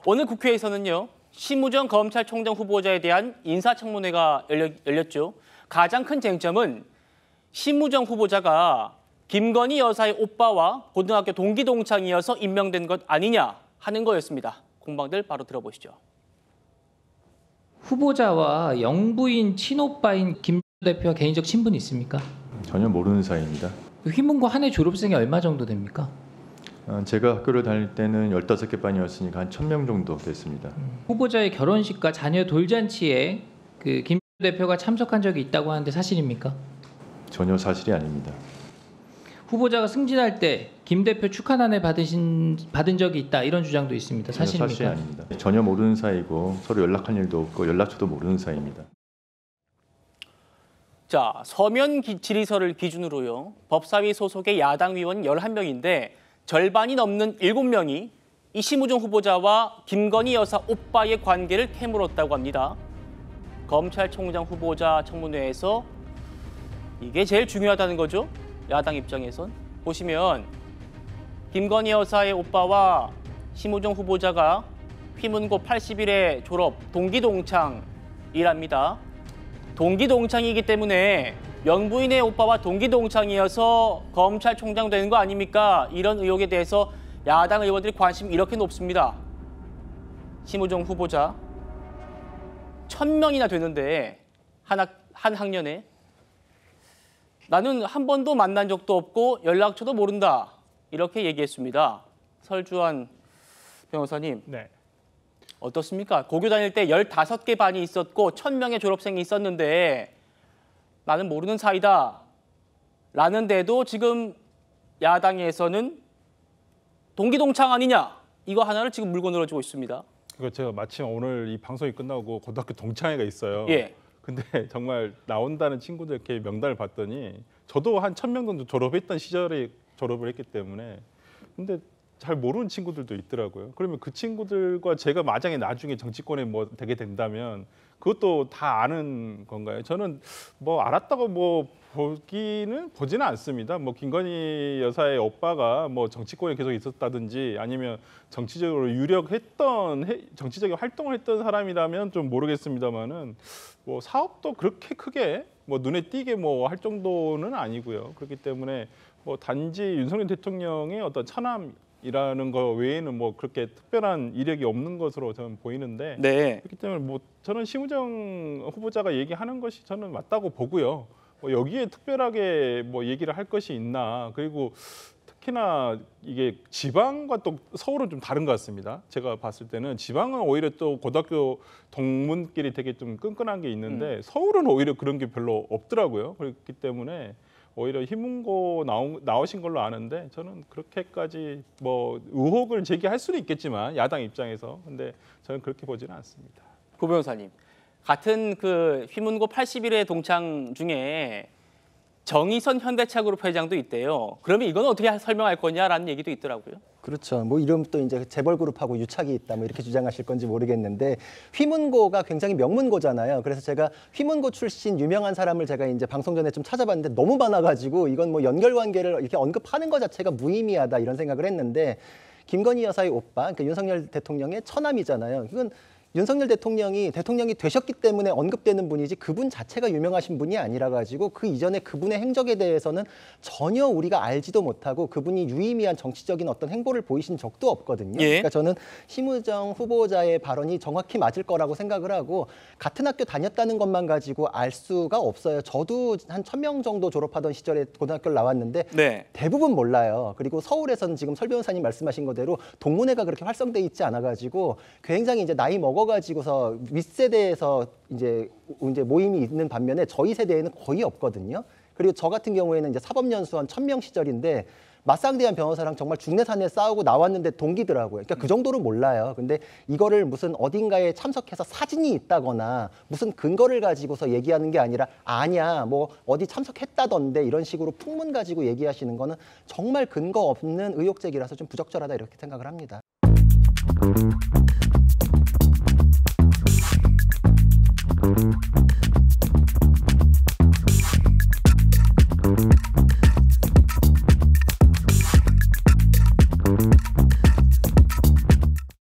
오늘 국회에서는요. 심우정 검찰총장 후보자에 대한 인사청문회가 열렸죠. 가장 큰 쟁점은 심우정 후보자가 김건희 여사의 오빠와 고등학교 동기 동창이어서 임명된 것 아니냐 하는 거였습니다. 공방들 바로 들어보시죠. 후보자와 영부인 친오빠인 김 대표와 개인적 친분이 있습니까? 전혀 모르는 사이입니다. 휘문고 한 해 졸업생이 얼마 정도 됩니까? 제가 학교를 다닐 때는 15개 반이었으니까 한 1000명 정도 됐습니다. 후보자의 결혼식과 자녀 돌잔치에 김 대표가 참석한 적이 있다고 하는데 사실입니까? 전혀 사실이 아닙니다. 후보자가 승진할 때 김 대표 축하난을 받은 적이 있다 이런 주장도 있습니다. 사실입니까? 사실이 아닙니다. 전혀 모르는 사이고 서로 연락한 일도 없고 연락처도 모르는 사이입니다. 자, 서면 질의서를 기준으로요. 법사위 소속의 야당 의원 11명인데 절반이 넘는 7명이 이 심우정 후보자와 김건희 여사 오빠의 관계를 캐물었다고 합니다. 검찰총장 후보자 청문회에서 이게 제일 중요하다는 거죠. 야당 입장에선. 보시면 김건희 여사의 오빠와 심우정 후보자가 휘문고 81회 졸업 동기동창이랍니다. 동기동창이기 때문에 영부인의 오빠와 동기동창이어서 검찰총장 되는 거 아닙니까? 이런 의혹에 대해서 야당 의원들이 관심이 이렇게 높습니다. 심우정 후보자 1000명이나 되는데 한 학년에 나는 한 번도 만난 적도 없고 연락처도 모른다. 이렇게 얘기했습니다. 설주환 변호사님. 네. 어떻습니까? 고교 다닐 때 15개 반이 있었고 1000명의 졸업생이 있었는데 나는 모르는 사이다. 라는데도 지금 야당에서는 동기동창 아니냐. 이거 하나를 지금 물고 늘어지고 있습니다. 이거 제가 마침 오늘 이 방송이 끝나고 고등학교 동창회가 있어요. 예. 근데 정말 나온다는 친구들 이렇게 명단을 봤더니 저도 한 1000명 정도 졸업했던 시절에 졸업을 했기 때문에 근데 잘 모르는 친구들도 있더라고요. 그러면 그 친구들과 제가 만약에 나중에 정치권에 뭐 되게 된다면 그것도 다 아는 건가요? 저는 뭐 알았다고 뭐 보지는 않습니다. 뭐 김건희 여사의 오빠가 뭐 정치권에 계속 있었다든지 아니면 정치적으로 정치적인 활동을 했던 사람이라면 좀 모르겠습니다만은 뭐 사업도 그렇게 크게 뭐 눈에 띄게 뭐 할 정도는 아니고요. 그렇기 때문에 뭐 단지 윤석열 대통령의 어떤 차남이라는 거 외에는 뭐 그렇게 특별한 이력이 없는 것으로 저는 보이는데 네. 그렇기 때문에 뭐 저는 심우정 후보자가 얘기하는 것이 저는 맞다고 보고요. 뭐 여기에 특별하게 뭐 얘기를 할 것이 있나 그리고 특히나 이게 지방과 또 서울은 좀 다른 것 같습니다. 제가 봤을 때는 지방은 오히려 또 고등학교 동문끼리 되게 좀 끈끈한 게 있는데 서울은 오히려 그런 게 별로 없더라고요. 그렇기 때문에 오히려 휘문고 나오신 걸로 아는데 저는 그렇게까지 뭐 의혹을 제기할 수는 있겠지만 야당 입장에서 근데 저는 그렇게 보지는 않습니다. 고 변호사님. 같은 그 휘문고 81회 동창 중에 정의선 현대차그룹 회장도 있대요. 그러면 이건 어떻게 설명할 거냐라는 얘기도 있더라고요. 그렇죠. 뭐 이름도 이제 재벌그룹하고 유착이 있다 뭐 이렇게 주장하실 건지 모르겠는데 휘문고가 굉장히 명문고잖아요. 그래서 제가 휘문고 출신 유명한 사람을 제가 이제 방송 전에 좀 찾아봤는데 너무 많아가지고 이건 뭐 연결관계를 이렇게 언급하는 것 자체가 무의미하다 이런 생각을 했는데 김건희 여사의 오빠, 그러니까 윤석열 대통령의 처남이잖아요. 이건 윤석열 대통령이 되셨기 때문에 언급되는 분이지 그분 자체가 유명하신 분이 아니라 가지고 그 이전에 그분의 행적에 대해서는 전혀 우리가 알지도 못하고 그분이 유의미한 정치적인 어떤 행보를 보이신 적도 없거든요. 예. 그러니까 저는 심우정 후보자의 발언이 정확히 맞을 거라고 생각을 하고 같은 학교 다녔다는 것만 가지고 알 수가 없어요. 저도 한 1000명 정도 졸업하던 시절에 고등학교를 나왔는데 네. 대부분 몰라요. 그리고 서울에서는 지금 설 변호사님 말씀하신 거대로 동문회가 그렇게 활성돼 있지 않아 가지고 굉장히 이제 나이 먹어가지고서 윗세대에서 이제 모임이 있는 반면에 저희 세대에는 거의 없거든요. 그리고 저 같은 경우에는 이제 사법연수원 1000명 시절인데 맞상대한 변호사랑 정말 중내산에 싸우고 나왔는데 동기더라고요. 그러니까 그 정도로 몰라요. 근데 이거를 무슨 어딘가에 참석해서 사진이 있다거나 무슨 근거를 가지고서 얘기하는 게 아니라 아니야 뭐 어디 참석했다던데 이런 식으로 풍문 가지고 얘기하시는 거는 정말 근거 없는 의혹 제기라서 좀 부적절하다 이렇게 생각을 합니다.